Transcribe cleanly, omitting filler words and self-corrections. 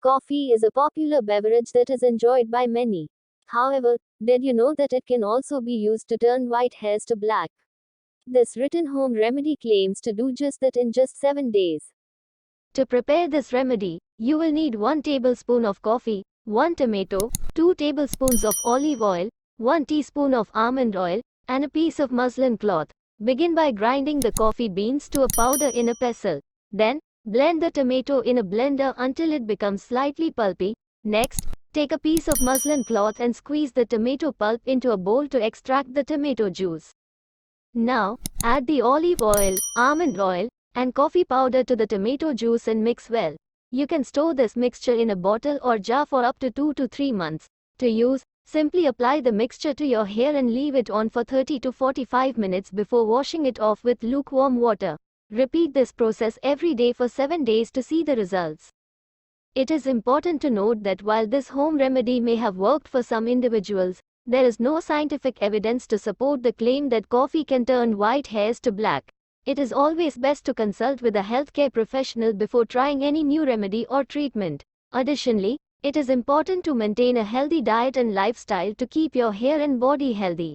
Coffee is a popular beverage that is enjoyed by many. However, did you know that it can also be used to turn white hairs to black? This written home remedy claims to do just that in just 7 days. To prepare this remedy, you will need 1 tablespoon of coffee, 1 tomato, 2 tablespoons of olive oil, 1 teaspoon of almond oil, and a piece of muslin cloth. Begin by grinding the coffee beans to a powder in a pestle. Then, blend the tomato in a blender until it becomes slightly pulpy. Next, take a piece of muslin cloth and squeeze the tomato pulp into a bowl to extract the tomato juice. Now, add the olive oil, almond oil, and coffee powder to the tomato juice and mix well. You can store this mixture in a bottle or jar for up to 2 to 3 months. To use, simply apply the mixture to your hair and leave it on for 30 to 45 minutes before washing it off with lukewarm water. Repeat this process every day for 7 days to see the results. It is important to note that while this home remedy may have worked for some individuals, there is no scientific evidence to support the claim that coffee can turn white hairs to black. It is always best to consult with a healthcare professional before trying any new remedy or treatment. Additionally, it is important to maintain a healthy diet and lifestyle to keep your hair and body healthy.